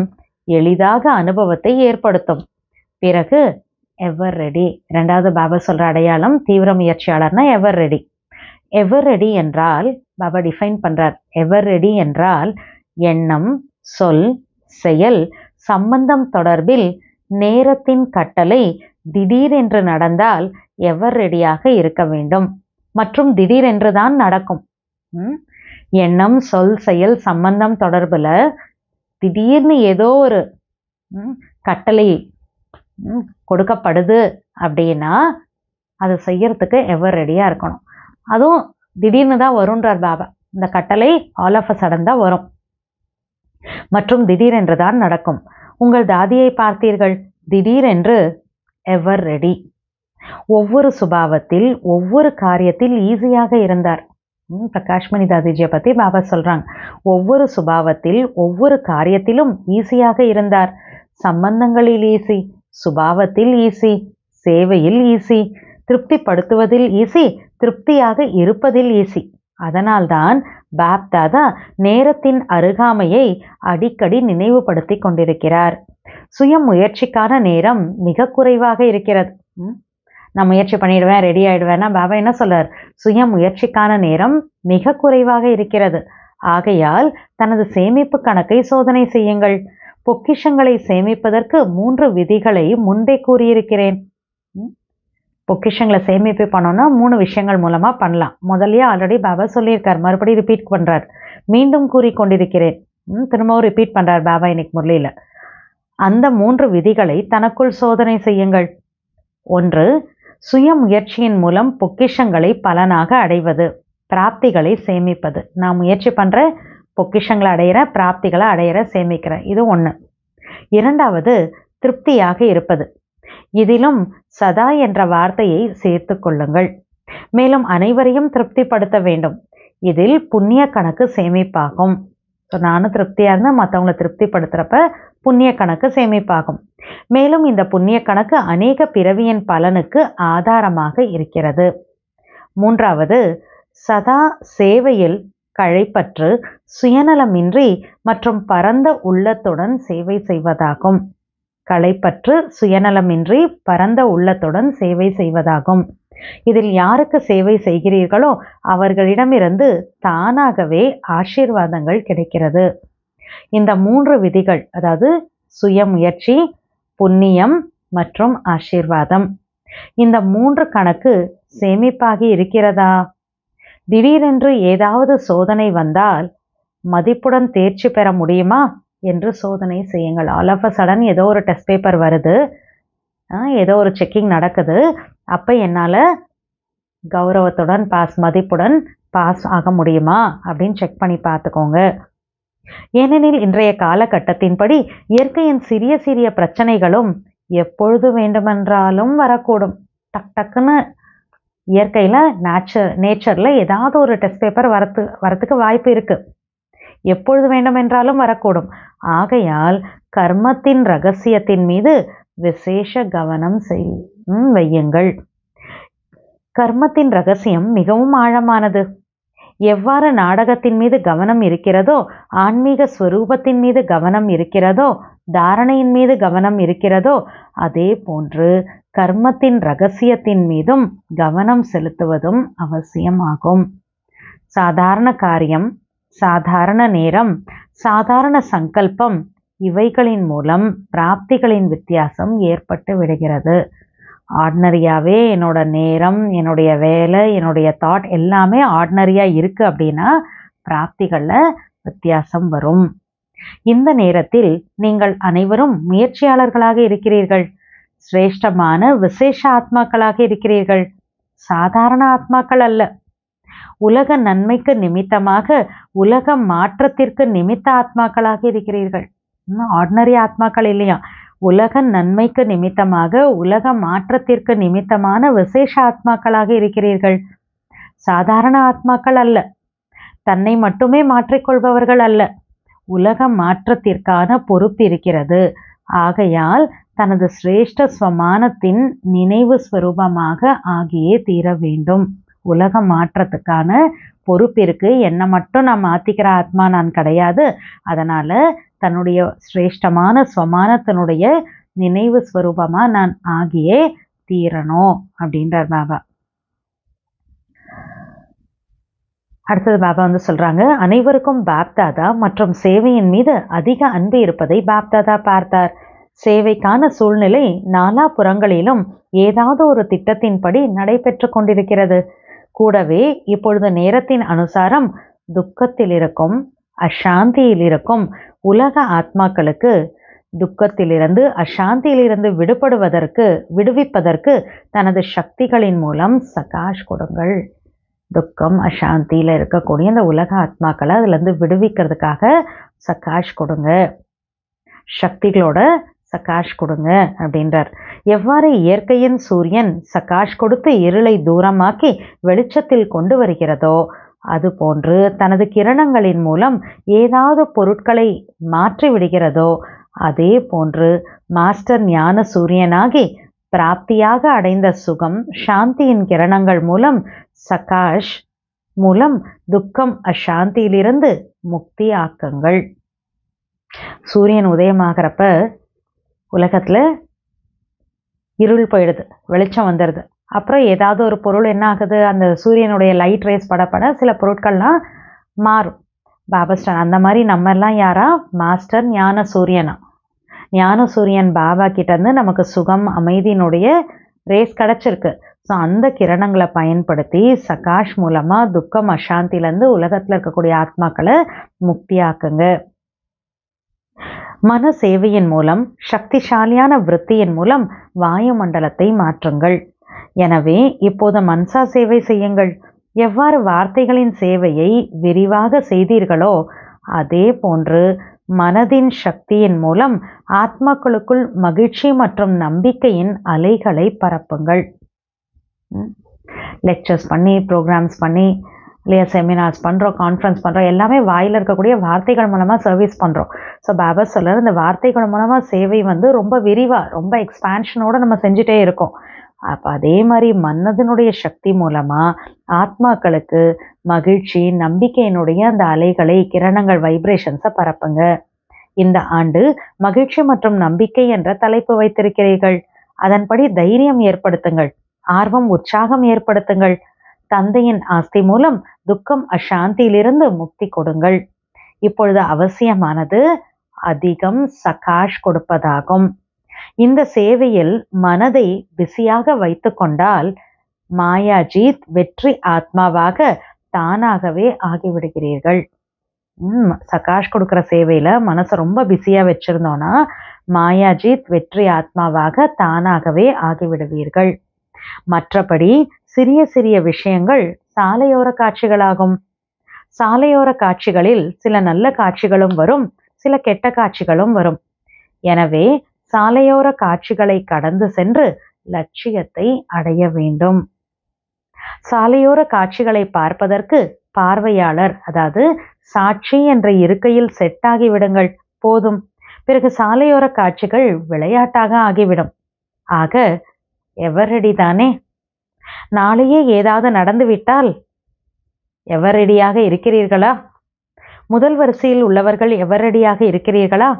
எளிதாக அனுபவத்தை ஏற்படுத்தும். பிறகு எவர் ரெடி. 2வது பாபா சொல்கிற அடையாளம் தீவிர முயற்சியாளர்னா எவர் ரெடி. எவர் ரெடி என்றால் பாபா டிஃபைன் பண்ணுறார். எவர் ரெடி என்றால் எண்ணம், சொல், செயல், சம்பந்தம் தொடர்பில் நேரத்தின் கட்டளை திடீரென்று நடந்தால் எவர் ரெடியாக இருக்க வேண்டும். மற்றும் திடீரென்று தான் நடக்கும். எண்ணம், சொல், செயல், சம்பந்தம் தொடர்பில் திடீர்னு ஏதோ ஒரு கட்டளை கொடுக்கப்படுது அப்படின்னா அதை செய்யறதுக்கு எவர் ரெடியாக இருக்கணும். அதுவும் திடீர்னு தான் வரும்ன்றார் பாபா. இந்த கட்டளை ஆல் ஆஃப் அ சடன் தான் வரும் மற்றும் திடீரென்று தான் நடக்கும். உங்கள் தாதியை பார்த்தீர்கள், திடீரென்று எவர் ரெடி. ஒவ்வொரு சுபாவத்தில் ஒவ்வொரு காரியத்தில் ஈஸியாக இருந்தார். பிரகாஷ்மணி தாதிஜியை பற்றி பாபா சொல்கிறாங்க. ஒவ்வொரு சுபாவத்தில் ஒவ்வொரு காரியத்திலும் ஈஸியாக இருந்தார். சம்பந்தங்களில் ஈஸி, சுபாவத்தில் ஈஸி, சேவையில் ஈஸி, திருப்திப்படுத்துவதில் ஈஸி, திருப்தியாக இருப்பதில் ஈஸி. அதனால்தான் பாப்தாதா நேரத்தின் அருகாமையை அடிக்கடி நினைவுபடுத்தி கொண்டிருக்கிறார். சுய முயற்சிக்கான நேரம் மிக குறைவாக இருக்கிறது. நான் முயற்சி பண்ணிடுவேன், ரெடி ஆயிடுவேன்னா பாபா என்ன சொல்றார்? சுய முயற்சிக்கான நேரம் மிக குறைவாக இருக்கிறது. ஆகையால் தனது சேமிப்பு கணக்கை சோதனை செய்யுங்கள். பொக்கிஷங்களை சேமிப்பதற்கு 3 விதிகளை முன்பே கூறியிருக்கிறேன். பொக்கிஷங்களை சேமிப்பு பண்ணோன்னா 3 விஷயங்கள் மூலமா பண்ணலாம். முதல்லயே ஆல்ரெடி பாபா சொல்லியிருக்கார், மறுபடியும் ரிப்பீட் பண்றார். மீண்டும் கூறிக்கொண்டிருக்கிறேன், திரும்பவும் ரிப்பீட் பண்றார் பாபா இன்னைக்கு முரளியில. அந்த 3 விதிகளை தனக்குள் சோதனை செய்யுங்கள். 1, சுய முயற்சியின் மூலம் பொக்கிஷங்களை பலனாக அடைவது, பிராப்திகளை சேமிப்பது. நான் முயற்சி பண்ற, பொக்கிஷங்களை அடையிற, பிராப்திகளை அடையிற, சேமிக்கிறேன். இது 1. 2வது திருப்தியாக இருப்பது. இதிலும் சதா என்ற வார்த்தையை சேர்த்து கொள்ளுங்கள். மேலும் அனைவரையும் திருப்திப்படுத்த வேண்டும். இதில் புண்ணிய கணக்கு சேமிப்பாகும். நானும் திருப்தியாக இருந்தால் மற்றவங்களை திருப்திப்படுத்துகிறப்ப புண்ணிய கணக்கு சேமிப்பாகும். மேலும் இந்த புண்ணிய கணக்கு அநேக பிறவியின் பலனுக்கு ஆதாரமாக இருக்கிறது. 3வது சதா சேவையில் களைப்பற்று சுயநலமின்றி மற்றும் பரந்த உள்ளத்துடன் சேவை செய்வதாகும். களைப்பற்று சுயநலமின்றி பரந்த உள்ளத்துடன் சேவை செய்வதாகும். இதில் யாருக்கு சேவை செய்கிறீர்களோ அவர்களிடமிருந்து தானாகவே ஆசீர்வாதங்கள் கிடைக்கிறது. இந்த 3 விதிகள், அதாவது சுய முயற்சி, புண்ணியம் மற்றும் ஆசீர்வாதம், இந்த 3 கணக்கு சேமிப்பாகி இருக்கிறதா? திடீரென்று ஏதாவது சோதனை வந்தால் மதிப்புடன் தேர்ச்சி பெற முடியுமா என்று சோதனை செய்யுங்கள். ஆல் ஆஃப் அ சடன் ஏதோ ஒரு டெஸ்ட் பேப்பர் வருது, ஏதோ ஒரு செக்கிங் நடக்குது, அப்போ என்னால் கௌரவத்துடன் மதிப்புடன் பாஸ் ஆக முடியுமா அப்படின்னு செக் பண்ணி பார்த்துக்கோங்க. ஏனெனில் இன்றைய காலகட்டத்தின்படி இயற்கையின் சிறிய சிறிய பிரச்சனைகளும் எப்பொழுது வேண்டுமென்றாலும் வரக்கூடும். டக் டக்குன்னு இயற்கையில் நேச்சரில் ஏதாவது ஒரு டெஸ்ட் பேப்பர் வரத்துக்கு வாய்ப்பு இருக்குது. எப்பொழுது வேண்டுமென்றாலும் வரக்கூடும். ஆகையால் கர்மத்தின் ரகசியத்தின் மீது விசேஷ கவனம் வையுங்கள். கர்மத்தின் ரகசியம் மிகவும் ஆழமானது. எவ்வாறு நாடகத்தின் மீது கவனம் இருக்கிறதோ, ஆன்மீக ஸ்வரூபத்தின் மீது கவனம் இருக்கிறதோ, தாரணையின் மீது கவனம் இருக்கிறதோ, அதே போன்று கர்மத்தின் ரகசியத்தின் மீதும் கவனம் செலுத்துவதும் அவசியமாகும். சாதாரண காரியம், சாதாரண நேரம், சாதாரண சங்கல்பம், இவைகளின் மூலம் பிராப்திகளின் வித்தியாசம் ஏற்பட்டு விடுகிறது. ஆர்டினரியாகவே என்னோட நேரம், என்னுடைய வேலை, என்னுடைய தாட் எல்லாமே ஆர்டினரியாக இருக்குது அப்படின்னா பிராப்திகளில் வித்தியாசம் வரும். இந்த நேரத்தில் நீங்கள் அனைவரும் முயற்சியாளர்களாக இருக்கிறீர்கள். சிரேஷ்டமான விசேஷ ஆத்மாக்களாக இருக்கிறீர்கள். சாதாரண ஆத்மாக்கள் அல்ல. உலக நன்மைக்கு நிமித்தமாக, உலக மாற்றத்திற்கு நிமித்த ஆத்மாக்களாக இருக்கிறீர்கள். ஆர்டினரி ஆத்மாக்கள் இல்லையா, உலக நன்மைக்கு நிமித்தமாக, உலக மாற்றத்திற்கு நிமித்தமான விசேஷ ஆத்மாக்களாக இருக்கிறீர்கள். சாதாரண ஆத்மாக்கள் அல்ல. தன்னை மட்டுமே மாற்றிக்கொள்பவர்கள் அல்ல. உலக மாற்றத்திற்கான பொறுப்பு இருக்கிறது. ஆகையால் தனது சிரேஷ்ட ஸ்வமானத்தின் நினைவு ஸ்வரூபமாக ஆகியே தீர வேண்டும். உலக மாற்றத்துக்கான பொறுப்பிற்கு என்னை மட்டும் நான் மாற்றிக்கிற ஆத்மா நான் கிடையாது. அதனால் தன்னுடைய சிரேஷ்டமான ஸ்வமானத்தினுடைய நினைவு ஸ்வரூபமாக நான் ஆகியே தீரணும் அப்படின்றார் பாபா. அடுத்தது பாபா சொல்கிறாங்க, அனைவருக்கும் பாப்தாதா மற்றும் சேவையின் மீது அதிக அன்பு இருப்பதை பாப்தாதா பார்த்தார். சேவைக்கான சூழ்நிலை நாலாபுறங்களிலும் ஏதாவது ஒரு திட்டத்தின்படி நடைபெற்று கொண்டிருக்கிறது. கூடவே இப்பொழுது நேரத்தின் அனுசாரம் துக்கத்தில் இருக்கும், அசாந்தியில் இருக்கும் உலக ஆத்மாக்களுக்கு துக்கத்திலிருந்து அசாந்தியிலிருந்து விடுவிப்பதற்கு தனது சக்திகளின் மூலம் சகாஷ் கொடுங்கள். துக்கம் அசாந்தியில் இருக்கக்கூடிய இந்த உலக ஆத்மாக்களை அதுலேருந்து விடுவிக்கிறதுக்காக சகாஷ் கொடுங்க, சக்திகளோட சகாஷ் கொடுங்க அப்படின்றார். எவ்வாறு இயற்கையின் சூரியன் சகாஷ் கொடுத்து இருளை தூரமாக்கி வெளிச்சத்தில் கொண்டு வருகிறதோ அதுபோன்று தனது கிரணங்களின் மூலம் ஏதாவது பொருட்களை மாற்றி விடுகிறதோ அதே போன்று மாஸ்டர் ஞான சூரியனாகி பிராப்தியாக அடைந்த சுகம் சாந்தியின் கிரணங்கள் மூலம் சகாஷ் மூலம் துக்கம் அசாந்தியிலிருந்து முக்தி ஆக்குங்கள். சூரியன் உதயமாகிறப்ப உலகத்தில் இருள் போயிடுது, வெளிச்சம் வந்துடுது. அப்புறம் ஏதாவது ஒரு பொருள் என்ன ஆகுது, அந்த சூரியனுடைய லைட் ரேஸ் படப்பட சில பொருட்கள்லாம் மாறும். பாபாஸ்டான் அந்த மாதிரி நம்மெல்லாம் யாரா, மாஸ்டர் ஞான சூரியனா. ஞான சூரியன் பாபா கிட்டேருந்து நமக்கு சுகம் அமைதியினுடைய ரேஸ் கிடச்சிருக்கு. ஸோ அந்த கிரணங்களை பயன்படுத்தி சகாஷ் மூலமாக துக்கம் அசாந்திலேருந்து உலகத்தில் இருக்கக்கூடிய ஆத்மாக்களை முக்தியாக்குங்க. மன சேவையின் மூலம் சக்திசாலியான விருத்தியின் மூலம் வாயுமண்டலத்தை மாற்றுங்கள். எனவே இப்போது மன்சா சேவை செய்யுங்கள். எவ்வாறு வார்த்தைகளின் சேவையை விரிவாக செய்தீர்களோ அதே போன்று மனதின் சக்தியின் மூலம் ஆத்மாக்களுக்குள் மகிழ்ச்சி மற்றும் நம்பிக்கையின் அலைகளை பரப்புங்கள். லெக்சர்ஸ் பண்ணி, ப்ரோக்ராம்ஸ் பண்ணி, இல்லையா செமினார்ஸ் பண்ணுறோம், கான்ஃபரன்ஸ் பண்ணுறோம், எல்லாமே வாயில் இருக்கக்கூடிய வார்த்தைகள் மூலமாக சர்வீஸ் பண்ணுறோம். ஸோ பாபா சொல்கிற இந்த வார்த்தைகள் மூலமாக சேவை ரொம்ப விரிவாக, ரொம்ப எக்ஸ்பான்ஷனோடு நம்ம செஞ்சுட்டே இருக்கோம். அப்போ அதே மாதிரி மனதினுடைய சக்தி மூலமாக ஆத்மாக்களுக்கு மகிழ்ச்சி நம்பிக்கையினுடைய அந்த அலைகளை, கிரணங்கள், வைப்ரேஷன்ஸை பரப்புங்க. இந்த ஆண்டு மகிழ்ச்சி மற்றும் நம்பிக்கை என்ற தலைப்பு வைத்திருக்கிறீர்கள். அதன்படி தைரியம் ஏற்படுத்துங்கள், ஆர்வம் உற்சாகம் ஏற்படுத்துங்கள். தந்தையின் ஆஸ்தி மூலம் துக்கம் அசாந்தியிலிருந்து முக்தி கொடுங்கள். இப்பொழுது அவசியமானது அதிகம் சகாஷ் கொடுப்பதாகும். இந்த சேவையில் மனதை பிஸியாக வைத்து கொண்டால் மாயாஜீத் வெற்றி ஆத்மாவாக தானாகவே ஆகிவிடுகிறீர்கள். சகாஷ் கொடுக்குற சேவையில் மனசை ரொம்ப பிஸியாக வச்சுருந்தோன்னா மாயாஜீத் வெற்றி ஆத்மாவாக தானாகவே ஆகிவிடுவீர்கள். மற்றபடி சிறிய சிறிய விஷயங்கள் சாலையோர காட்சிகளாகும். சாலையோர காட்சிகளில் சில நல்ல காட்சிகளும் வரும், சில கெட்ட காட்சிகளும் வரும். எனவே சாலையோர காட்சிகளை கடந்து சென்று லட்சியத்தை அடைய வேண்டும். சாலையோர காட்சிகளை பார்ப்பதற்கு பார்வையாளர், அதாவது சாட்சி என்ற இருக்கையில் செட் ஆகிவிடுங்கள், போதும். பிறகு சாலையோர காட்சிகள் விளையாட்டாக ஆகிவிடும். ஆக எவர் ரெடி தானே? நாளையே ஏதாவது நடந்து விட்டால் எவர் ரெடியாக இருக்கிறீர்களா? முதல் வரிசையில் உள்ளவர்கள் எவர் ரெடியாக இருக்கிறீர்களா?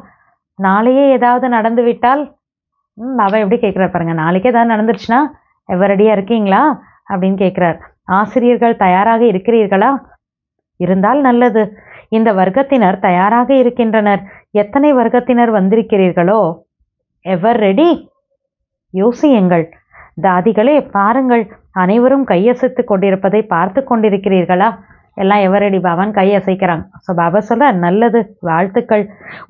நாளையே ஏதாவது நடந்து விட்டால் பாபா எப்படி கேட்குறார் பாருங்க, நாளைக்கே ஏதாவது நடந்துருச்சுன்னா எவர் ரெடியாக இருக்கீங்களா அப்படின்னு கேட்குறார். ஆசிரியர்கள் தயாராக இருக்கிறீர்களா? இருந்தால் நல்லது. இந்த வர்க்கத்தினர் தயாராக இருக்கின்றனர். எத்தனை வர்க்கத்தினர் வந்திருக்கிறீர்களோ எவர் ரெடி? யோசியுங்கள். தாதிகளே பாருங்கள், அனைவரும் கையசைத்து கொண்டிருப்பதை பார்த்து கொண்டிருக்கிறீர்களா? எல்லாம் எவர் ரெடி பாபான்னு கையசைக்கிறாங்க. ஸோ பாபா சொல்ற நல்லது, வாழ்த்துக்கள்.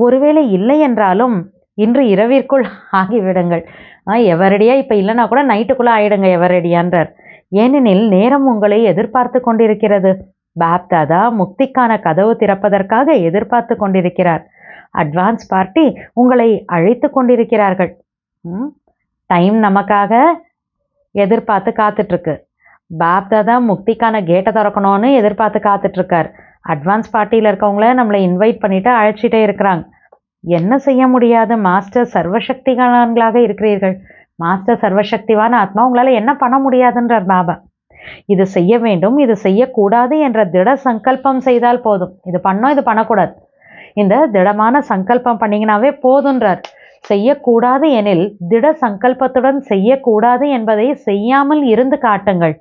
ஒருவேளை இல்லை என்றாலும் இன்று இரவிற்குள் ஆகிவிடுங்கள். எவர் ரெடியா இப்போ இல்லைன்னா கூட நைட்டுக்குள்ளே ஆயிடுங்க எவர் ரெடியான்றார். ஏனெனில் நேரம் உங்களை எதிர்பார்த்து கொண்டிருக்கிறது. பாப்தாதா முக்திக்கான கதவு திறப்பதற்காக எதிர்பார்த்து கொண்டிருக்கிறார். அட்வான்ஸ் பார்ட்டி உங்களை அழைத்து கொண்டிருக்கிறார்கள். டைம் நமக்காக எதிர்பார்த்து காத்துட்ருக்கு. பாப்தாதா முக்திக்கான கேட்டை திறக்கணும்னு எதிர்பார்த்து காத்துட்ருக்கார். அட்வான்ஸ் பார்ட்டியில் இருக்கவங்கள நம்மளை இன்வைட் பண்ணிட்டு அழைச்சிட்டே இருக்கிறாங்க. என்ன செய்ய முடியாது, மாஸ்டர் சர்வசக்திகான்களாக இருக்கிறீர்கள். மாஸ்டர் சர்வசக்திவான ஆத்மா, உங்களால் என்ன பண்ண முடியாதுன்றார் பாபா. இது செய்ய வேண்டும், இது செய்யக்கூடாது என்ற திட சங்கல்பம் செய்தால் போதும். இது பண்ணோம், இது பண்ணக்கூடாது, இந்த திடமான சங்கல்பம் பண்ணிங்கனாவே போதுன்றார். செய்யக்கூடாது எனில் திட சங்கல்பத்துடன் செய்யக்கூடாது என்பதை செய்யாமல் இருந்து காட்டுங்கள்.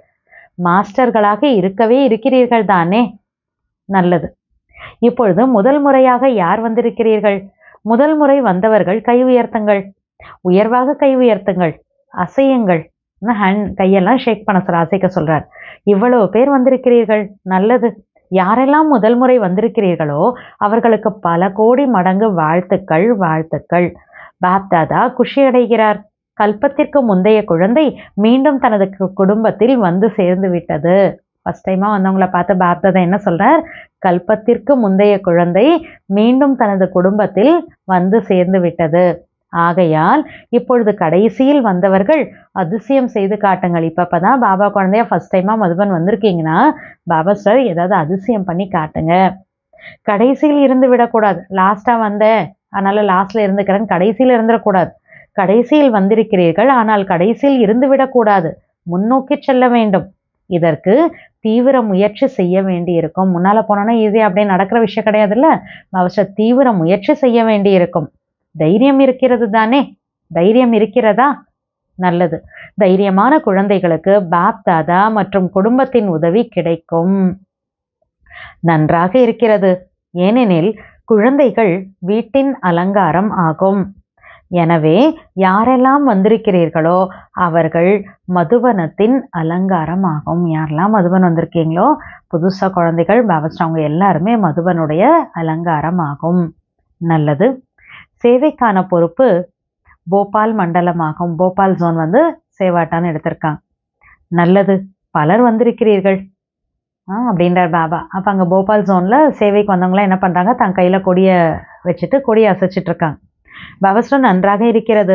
மாஸ்டர்களாக இருக்கவே இருக்கிறீர்கள் தானே? நல்லது. இப்பொழுது முதல் முறையாக யார் வந்திருக்கிறீர்கள்? முதல் முறை வந்தவர்கள் கை உயர்த்துங்கள். உயர்வாக கை உயர்த்துங்கள், அசையுங்கள். கையெல்லாம் ஷேக் பண்ண சொல்ற, அசைக்க சொல்றார். இவ்வளவு பேர் வந்திருக்கிறீர்கள், நல்லது. யாரெல்லாம் முதல் முறை வந்திருக்கிறீர்களோ அவர்களுக்கு பல கோடி மடங்கு வாழ்த்துக்கள், வாழ்த்துக்கள். பாப்தாதா குஷி அடைகிறார். கல்பத்திற்கு முந்தைய குழந்தை மீண்டும் தனது குடும்பத்தில் வந்து சேர்ந்து விட்டது. ஃபர்ஸ்ட் டைமா வந்தவங்கள பார்த்து பாப்தாதா என்ன சொல்றார்? கல்பத்திற்கு முந்தைய குழந்தை மீண்டும் தனது குடும்பத்தில் வந்து சேர்ந்து விட்டது. ஆகையால் இப்பொழுது கடைசியில் வந்தவர்கள் அதிசயம் செய்து காட்டுங்கள். இப்பதான் பாபா குழந்தைய ஃபர்ஸ்ட் டைமா மதுபன் வந்திருக்கீங்கன்னா பாபா சார் ஏதாவது அதிசயம் பண்ணி காட்டுங்க. கடைசியில் இருந்து விடக்கூடாது. லாஸ்டா வந்தேன் அதனால லாஸ்ட்ல இருந்துக்கிறேன், கடைசியில் இருந்துடக்கூடாது. கடைசியில் வந்திருக்கிறீர்கள், ஆனால் கடைசியில் இருந்து விடக்கூடாது, முன்னோக்கி செல்ல வேண்டும். இதற்கு தீவிர முயற்சி செய்ய வேண்டி இருக்கும். முன்னால போனோன்னா ஈஸியா அப்படியே நடக்கிற விஷயம் கிடையாதுல்ல. அவசியம் தீவிர முயற்சி செய்ய வேண்டி இருக்கும். தைரியம் இருக்கிறது தானே? தைரியம் இருக்கிறதா? நல்லது. தைரியமான குழந்தைகளுக்கு பாப் தாதா மற்றும் குடும்பத்தின் உதவி கிடைக்கும். நன்றாக இருக்கிறது. ஏனெனில் குழந்தைகள் வீட்டின் அலங்காரம் ஆகும். எனவே யாரெல்லாம் வந்திருக்கிறீர்களோ அவர்கள் மதுபனத்தின் அலங்காரம் ஆகும். யாரெல்லாம் மதுபன் வந்திருக்கீங்களோ புதுசா குழந்தைகள் பாபாஸ்டாங்க எல்லாருமே மதுபனுடைய அலங்காரம் ஆகும். நல்லது. சேவைக்கான பொறுப்பு போபால் மண்டலமாகும். போபால் ஜோன் வந்து சேவாட்டான்னு எடுத்திருக்காங்க. நல்லது. பலர் வந்திருக்கிறீர்கள் அப்படின்றார் பாபா. அப்போ அங்கே போபால் ஜோனில் சேவைக்கு வந்தவங்களாம் என்ன பண்ணுறாங்க? தன் கையில் கொடியை வச்சுட்டு கொடியை அசைச்சிட்டு இருக்காங்க. பாபாஸ்டம் நன்றாக இருக்கிறது.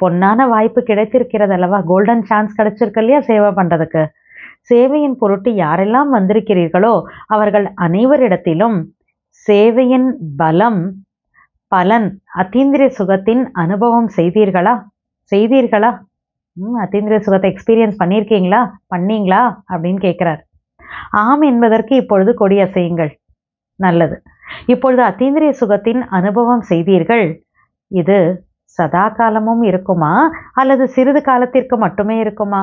பொன்னான வாய்ப்பு கிடைத்திருக்கிறது அல்லவா? கோல்டன் சான்ஸ் கிடைச்சிருக்கு இல்லையா சேவை பண்ணுறதுக்கு. சேவையின் பொருட்டு யாரெல்லாம் வந்திருக்கிறீர்களோ அவர்கள் அனைவரிடத்திலும் சேவையின் பலம் பலன் அத்தீந்திரிய சுகத்தின் அனுபவம் செய்தீர்களா? அத்தீந்திரிய சுகத்தை எக்ஸ்பீரியன்ஸ் பண்ணியிருக்கீங்களா? பண்ணீங்களா அப்படின்னு கேட்குறார். ஆம் என்பதற்கு இப்பொழுது கொடி அசையுங்கள். நல்லது. இப்பொழுது அத்தீந்திரிய சுகத்தின் அனுபவம் செய்தீர்கள். இது சதா காலமும் இருக்குமா அல்லது சிறிது காலத்திற்கு மட்டுமே இருக்குமா?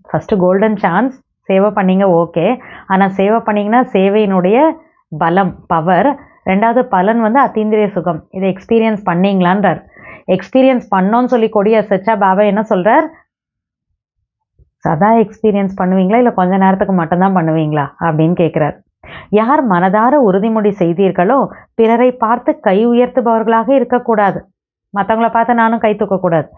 ஃபர்ஸ்ட் கோல்டன் சான்ஸ் சேவை பண்ணீங்க, ஓகே. ஆனால் சேவை பண்ணீங்கன்னா சேவையினுடைய பலம் பவர், ரெண்டாவது பலன் வந்து அத்தீந்திரிய சுகம். இதை எக்ஸ்பீரியன்ஸ் பண்ணீங்களான்றார். எக்ஸ்பீரியன்ஸ் பண்ணோன்னு சொல்லி கொடியை அசைச்சா பாபா என்ன சொல்றார்? சதா எக்ஸ்பீரியன்ஸ் பண்ணுவீங்களா இல்லை கொஞ்ச நேரத்துக்கு மட்டும்தான் பண்ணுவீங்களா அப்படின்னு கேட்குறார். யார் மனதார உறுதிமொழி செய்தீர்களோ பிறரை பார்த்து கை உயர்த்துபவர்களாக இருக்கக்கூடாது. மற்றவங்கள பார்த்து நானும் கை தூக்கக்கூடாது.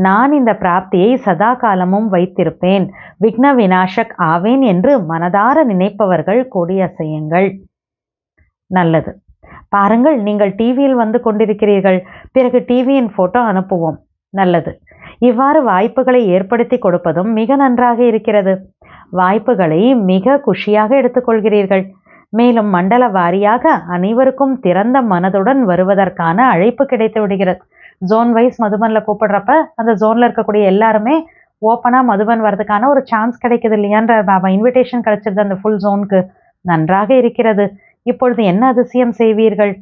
நான் இந்த பிராப்தியை சதா காலமும் வைத்திருப்பேன், விக்ன விநாசக் ஆவேன் என்று மனதார நினைப்பவர்கள் கொடி அசையுங்கள். நல்லது. பாருங்கள், நீங்கள் டிவியில் வந்து கொண்டிருக்கிறீர்கள், பிறகு டிவியின் போட்டோ அனுப்புவோம். நல்லது. இவ்வாறு வாய்ப்புகளை ஏற்படுத்தி கொடுப்பதும் மிக நன்றாக இருக்கிறது. வாய்ப்புகளை மிக குஷியாக எடுத்துக்கொள்கிறீர்கள். மேலும் மண்டல வாரியாக அனைவருக்கும் திறந்த மனதுடன் வருவதற்கான அழைப்பு கிடைத்து விடுகிறது. ஜோன் வைஸ் மதுபனில் கூப்பிடுறப்ப அந்த ஜோனில் இருக்கக்கூடிய எல்லாருமே ஓப்பனாக மதுபன் வர்றதுக்கான ஒரு சான்ஸ் கிடைக்குது இல்லையான்ற பாபா இன்விடேஷன் கிடைச்சிருது அந்த ஃபுல் ஜோனுக்கு. நன்றாக இருக்கிறது. இப்பொழுது என்ன அதிசயம் செய்வீர்கள்?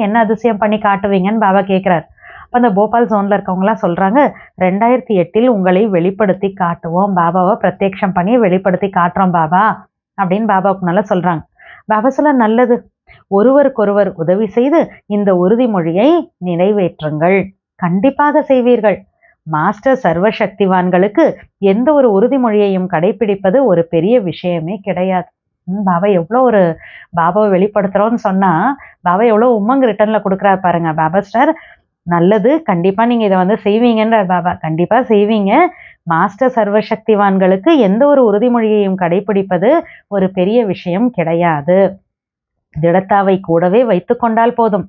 என்ன அதிசயம் பண்ணி காட்டுவீங்கன்னு பாபா கேட்குறார். அப்போ அந்த போபால் ஜோனில் இருக்கவங்களாம் சொல்கிறாங்க, 2008 உங்களை வெளிப்படுத்தி காட்டுவோம், பாபாவை பிரத்யக்ஷம் பண்ணி வெளிப்படுத்தி காட்டுறோம் பாபா அப்படின்னு பாபாவுக்கு நல்லா சொல்கிறாங்க. பாபா சொல்ல, நல்லது. ஒருவருக்கொருவர் உதவி செய்து இந்த உறுதிமொழியை நிறைவேற்றுங்கள். கண்டிப்பாக செய்வீர்கள். மாஸ்டர் சர்வசக்திவான்களுக்கு எந்த ஒரு உறுதிமொழியையும் கடைபிடிப்பது ஒரு பெரிய விஷயமே கிடையாது. பாபா எவ்வளோ ஒரு பாபாவை வெளிப்படுத்துகிறோன்னு சொன்னால் பாபா எவ்வளோ உமங்கு ரிட்டர்னில் கொடுக்குறாரு பாருங்க. பாபா ஸ்டார் நல்லது, கண்டிப்பாக நீங்கள் இதை வந்து செய்வீங்கன்றார் பாபா. கண்டிப்பாக செய்வீங்க. மாஸ்டர் சர்வசக்திவான்களுக்கு எந்த ஒரு உறுதிமொழியையும் கடைபிடிப்பது ஒரு பெரிய விஷயம் கிடையாது. திடத்தாவை கூடவே வைத்து கொண்டால் போதும்.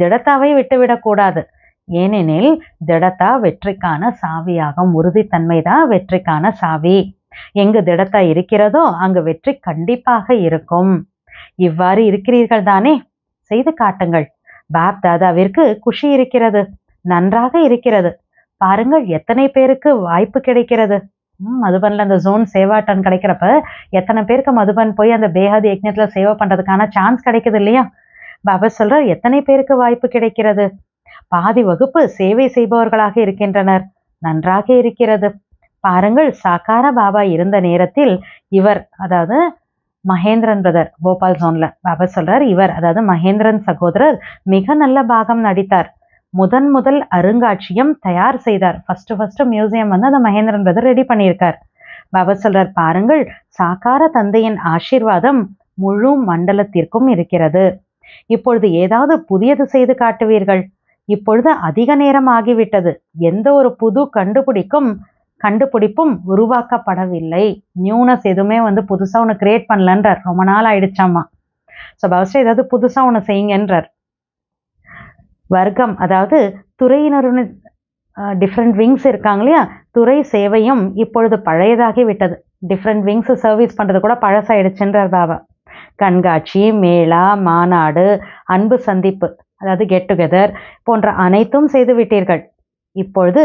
திடத்தாவை விட்டுவிடக்கூடாது. ஏனெனில் திடத்தா வெற்றிக்கான சாவியாகும். உறுதித்தன்மை தான் வெற்றிக்கான சாவி. எங்கு திடத்தா இருக்கிறதோ அங்கு வெற்றி கண்டிப்பாக இருக்கும். இவ்வாறு இருக்கிறீர்கள் தானே? செய்து காட்டுங்கள். பாப் தாதாவிற்கு குஷி இருக்கிறது. நன்றாக இருக்கிறது. பாருங்கள், எத்தனை பேருக்கு வாய்ப்பு கிடைக்கிறது. மதுபன்ல அந்த ஜோன் சேவாட்டன் கிடைக்கிறப்ப எத்தனை பேருக்கு மதுபன் போய் அந்த பேஹாதி யக்ஞத்துல சேவை பண்றதுக்கான சான்ஸ் கிடைக்குது இல்லையா? பாபா சொல்றார், எத்தனை பேருக்கு வாய்ப்பு கிடைக்கிறது. பாதி வகுப்பு சேவை செய்பவர்களாக இருக்கின்றனர். நன்றாக இருக்கிறது. பாருங்கள், சாக்கார பாபா இருந்த நேரத்தில் இவர், அதாவது மகேந்திரன் பிரதர், போபால் ஜோன்ல பாபா சொல்றார், இவர் அதாவது மகேந்திரன் சகோதரர் மிக நல்ல பாகம் நடித்தார். முதல் அருங்காட்சியம் தயார் செய்தார். ஃபர்ஸ்ட் மியூசியம் வந்து அந்த மகேந்திரன் பிரதர் ரெடி பண்ணியிருக்கார். பாபா சொல்றார், பாருங்கள், சாக்கார தந்தையின் ஆசீர்வாதம் முழு மண்டலத்திற்கும் இருக்கிறது. இப்பொழுது ஏதாவது புதியது செய்து காட்டுவீர்கள். இப்பொழுது அதிக நேரம் ஆகிவிட்டது. எந்த ஒரு புது கண்டுபிடிப்பும் உருவாக்கப்படவில்லை. நியூனஸ் எதுவுமே புதுசா ஒன்று கிரியேட் பண்ணலன்றார். ரொம்ப நாள் ஆயிடுச்சாமா. ஸோ பாபாஸ்ரீ ஏதாவது புதுசா ஒன்று செய்யுங்கன்றார். வர்க்கம், அதாவது துறையினருன்னு டிஃப்ரெண்ட் விங்ஸ் இருக்காங்க இல்லையா, துறை சேவையும் இப்பொழுது பழையதாகி விட்டது. டிஃப்ரெண்ட் விங்ஸ் சர்வீஸ் பண்ணுறது கூட பழசாயிடுச்சுன்றார் பாபா. கண்காட்சி, மேளா, மாநாடு, அன்பு சந்திப்பு, அதாவது கெட் டுகெதர் போன்ற அனைத்தும் செய்து விட்டீர்கள். இப்பொழுது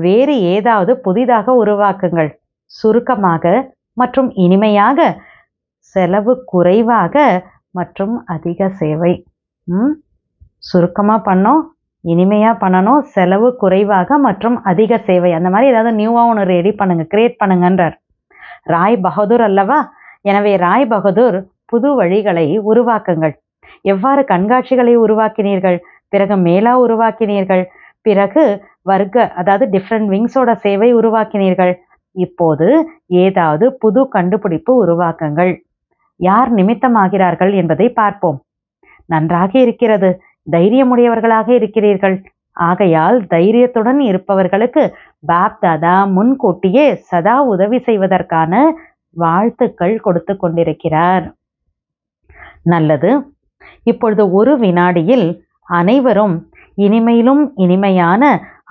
வேறு ஏதாவது புதிதாக உருவாக்குங்கள். சுருக்கமாக மற்றும் இனிமையாக, செலவு குறைவாக மற்றும் அதிக சேவை. சுருக்கமாக பண்ணோம், இனிமையாக பண்ணணும், செலவு குறைவாக மற்றும் அதிக சேவை. அந்த மாதிரி ஏதாவது நியூவாக ஒன்று ரெடி பண்ணுங்க, கிரியேட் பண்ணுங்கன்றார். ராய் பகதூர் அல்லவா? எனவே ராய் பகதூர் புது வழிகளை உருவாக்குங்கள். எவ்வாறு கண்காட்சிகளை உருவாக்கினீர்கள், பிறகு மேலா உருவாக்கினீர்கள், பிறகு வர்க்க, அதாவது டிஃப்ரெண்ட் விங்ஸோட சேவை உருவாக்கினீர்கள். இப்போது ஏதாவது புது கண்டுபிடிப்பு உருவாக்குங்கள். யார் நிமித்தமாகிறார்கள் என்பதை பார்ப்போம். நன்றாக இருக்கிறது, தைரியமுடையவர்களாக இருக்கிறீர்கள். ஆகையால் தைரியத்துடன் இருப்பவர்களுக்கு பாப் தாதா முன்கூட்டியே சதா உதவி செய்வதற்கான வாழ்த்துக்கள் கொடுத்து கொண்டிருக்கிறார். நல்லது. இப்பொழுது ஒரு வினாடியில் அனைவரும் இனிமையிலும் இனிமையான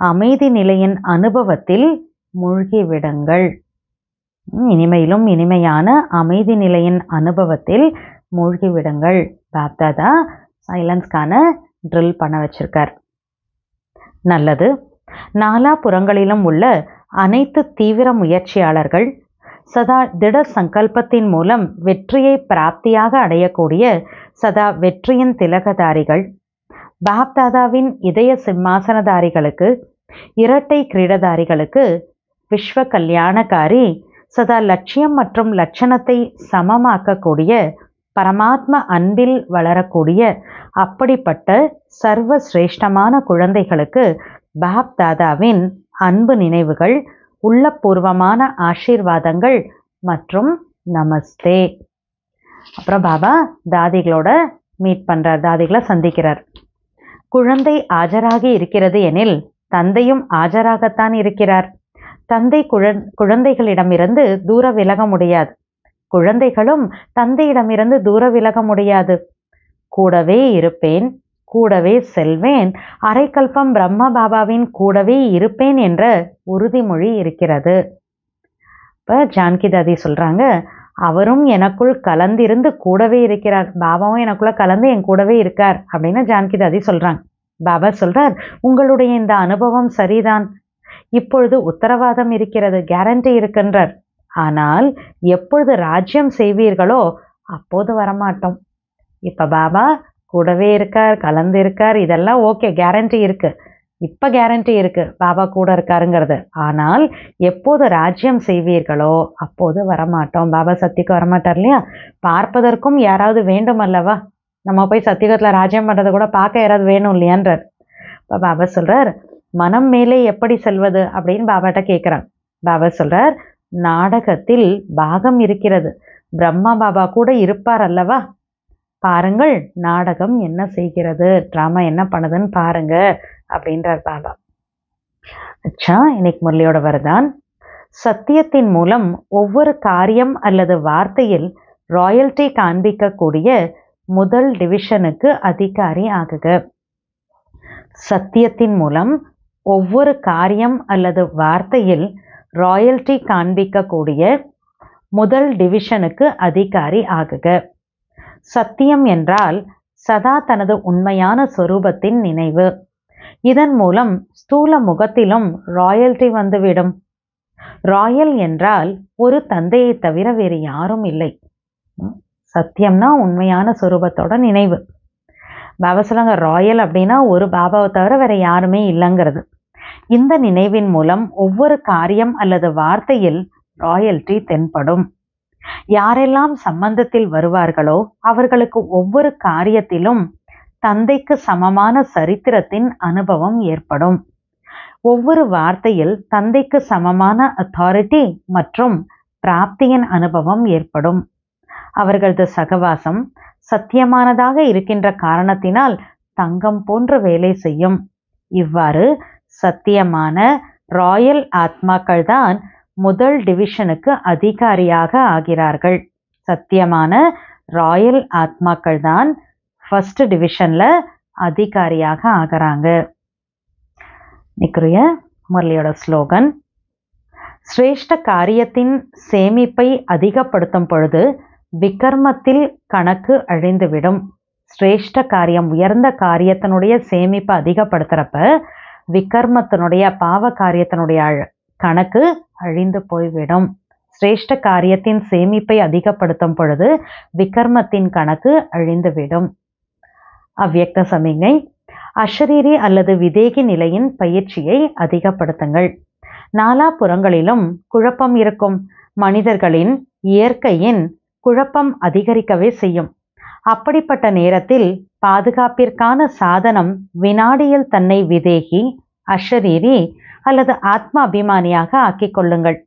அமைதி நிலையின் அனுபவத்தில் மூழ்கிவிடுங்கள். இனிமையிலும் இனிமையான அமைதி நிலையின் அனுபவத்தில் மூழ்கிவிடுங்கள். பாப் தாதா சைலன்ஸ்க்கான ட்ரில் பண்ண வச்சிருக்கார். நல்லது. நாலாபுறங்களிலும் உள்ள அனைத்து தீவிர முயற்சியாளர்கள் சதா திட சங்கல்பத்தின் மூலம் வெற்றியை பிராப்தியாக அடையக்கூடிய சதா வெற்றியின் திலகதாரிகள், பாப் தாதாவின் இதய சிம்மாசனதாரிகளுக்கு, இரட்டை கிரீடதாரிகளுக்கு, விஸ்வ கல்யாணக்காரி, சதா லட்சியம் மற்றும் லட்சணத்தை சமமாக்கக்கூடிய, பரமாத்ம அன்பில் வளரக்கூடிய அப்படிப்பட்ட சர்வ சிரேஷ்டமான குழந்தைகளுக்கு பாப் தாதாவின் அன்பு நினைவுகள், உள்ளபூர்வமான ஆசீர்வாதங்கள் மற்றும் நமஸ்தே. அப்புறம் பாபா தாதிகளோட மீட் பண்றார், தாதிகளை சந்திக்கிறார். குழந்தை ஆஜராகி இருக்கிறது எனில் தந்தையும் ஆஜராகத்தான் இருக்கிறார். தந்தை குழந்தைகளிடமிருந்து தூர விலக முடியாது, குழந்தைகளும் தந்தையிடமிருந்து தூர விலக முடியாது. கூடவே இருப்பேன், கூடவே செல்வேன், அரைக்கல்பம் பிரம்ம பாபாவின் கூடவே இருப்பேன் என்ற உறுதிமொழி இருக்கிறது. இப்போ ஜான்கி தாதி சொல்றாங்க, அவரும் எனக்குள் கலந்திருந்து கூடவே இருக்கிறார், பாபாவும் எனக்குள்ள கலந்து என் கூடவே இருக்கார் அப்படின்னு ஜான்கி தாதி சொல்றாங்க. பாபா சொல்றார், உங்களுடைய இந்த அனுபவம் சரிதான், இப்பொழுது உத்தரவாதம் இருக்கிறது, கேரண்டி இருக்கின்றார். ஆனால் எப்பொழுது ராஜ்யம் செய்வீர்களோ அப்போது வரமாட்டோம். இப்ப பாபா கூடவே இருக்கார், கலந்து இருக்கார், இதெல்லாம் ஓகே, கேரண்டி இருக்கு, இப்ப கேரண்டி இருக்கு பாபா கூட இருக்காருங்கிறது. ஆனால் எப்போது ராஜ்யம் செய்வீர்களோ அப்போது வரமாட்டோம். பாபா சத்தியக்கு வரமாட்டார் இல்லையா? பார்ப்பதற்கும் யாராவது வேண்டும் அல்லவா? நம்ம போய் சத்தியகத்துல ராஜ்யம் பண்றதை கூட பார்க்க யாராவது வேணும் இல்லையான்றார். இப்போ பாபா சொல்றார், மனம் மேலே எப்படி செல்வது அப்படின்னு பாபாட்ட கேட்குறாங்க. பாபா சொல்றார், நாடகத்தில் பாகம் இருக்கிறது, பிரம்மா பாபா கூட இருப்பார் அல்லவா? பாருங்கள் நாடகம் என்ன செய்கிறது, டிராமா என்ன பண்ணுதுன்னு பாருங்க அப்படின்றார் பாபா. அச்சா, இன்னைக்கு முரளியோட வரதான், சத்தியத்தின் மூலம் ஒவ்வொரு காரியம் அல்லது வார்த்தையில் ராயல்டி காண்பிக்கக்கூடிய முதல் டிவிஷனுக்கு அதிகாரி ஆகுக. சத்தியத்தின் மூலம் ஒவ்வொரு காரியம் அல்லது வார்த்தையில் ராயல்டி காண்பிக்கக்கூடிய முதல் டிவிஷனுக்கு அதிகாரி ஆகுக. சத்தியம் என்றால் சதா தனது உண்மையான சொரூபத்தின் நினைவு. இதன் மூலம் ஸ்தூல முகத்திலும் ராயல்டி வந்துவிடும். ராயல் என்றால் ஒரு தந்தையை தவிர வேறு யாரும் இல்லை. சத்தியம்னா உண்மையான சொரூபத்தோட நினைவு. பாபா சொல்லுங்க, ராயல் அப்படின்னா ஒரு பாபாவை தவிர வேற யாருமே இல்லைங்கிறது. இந்த நினைவின் மூலம் ஒவ்வொரு காரியம் அல்லது வார்த்தையில் ராயல்டி தென்படும். யாரெல்லாம் சம்பந்தத்தில் வருவார்களோ அவர்களுக்கு ஒவ்வொரு காரியத்திலும் தந்தைக்கு சமமான சரித்திரத்தின் அனுபவம் ஏற்படும். ஒவ்வொரு வார்த்தையில் தந்தைக்கு சமமான அத்தாரிட்டி மற்றும் பிராப்தியின் அனுபவம் ஏற்படும். அவர்களது சகவாசம் சத்தியமானதாக இருக்கின்ற காரணத்தினால் தங்கம் போன்ற வேலை செய்யும். இவ்வாறு சத்தியமான ராயல் ஆத்மாக்கள் தான் முதல் டிவிஷனுக்கு அதிகாரியாக ஆகிறார்கள். சத்தியமான ராயல் ஆத்மாக்கள் தான் ஃபர்ஸ்ட் டிவிஷன்ல அதிகாரியாக ஆகிறாங்க. நிற்கிற முரளியோட ஸ்லோகன்: சிரேஷ்ட காரியத்தின் சேமிப்பை அதிகப்படுத்தும் பொழுது விகர்மத்தில் கணக்கு அழிந்துவிடும். சிரேஷ்ட காரியம், உயர்ந்த காரியத்தினுடைய சேமிப்பை அதிகப்படுத்துறப்ப விகர்மத்தினுடைய பாவ காரியத்தினுடைய கணக்கு அழிந்து போய்விடும். சிரேஷ்ட காரியத்தின் சேமிப்பை அதிகப்படுத்தும் பொழுது விகர்மத்தின் கணக்கு அழிந்துவிடும். அவ்யக்த சமிக்ஞை: அஷரீரி அல்லது விதேகி நிலையின் பயிற்சியை அதிகப்படுத்துங்கள். நாலாபுறங்களிலும் குழப்பம் இருக்கும். மனிதர்களின் இயற்கையின் குழப்பம் அதிகரிக்கவே செய்யும். அப்படிப்பட்ட நேரத்தில் பாதுகாப்பிற்கான சாதனம் வினாடியில் தன்னை விதேகி, அஷரீரி அல்லது ஆத்ம அபிமானியாக ஆக்கிக் கொள்ளுங்கள்.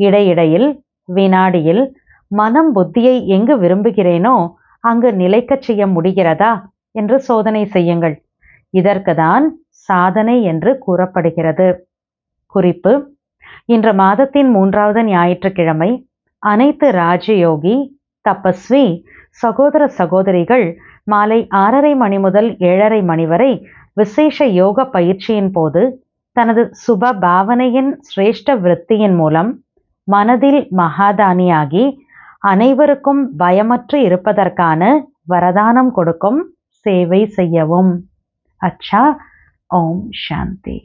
இடையிடையில் வினாடியில் மனம் புத்தியை எங்கு விரும்புகிறேனோ அங்கு நிலைக்கச் செய்ய முடிகிறதா என்று சோதனை செய்யுங்கள். இதற்குதான் சாதனை என்று கூறப்படுகிறது. குறிப்பு: இன்று மாதத்தின் 3வது ஞாயிற்றுக்கிழமை அனைத்து ராஜயோகி தபஸ்வி சகோதர சகோதரிகள் மாலை 6:30 மணி முதல் 7:30 மணி வரை விசேஷ யோக பயிற்சியின் போது தனது சுப பாவனையின் சிரேஷ்ட விருத்தியின் மூலம் மனதில் மகாதானியாகி அனைவருக்கும் பயமற்று இருப்பதற்கான வரதானம் கொடுக்கும் சேவை செய்யவும். அச்சா. ஓம் சாந்தி.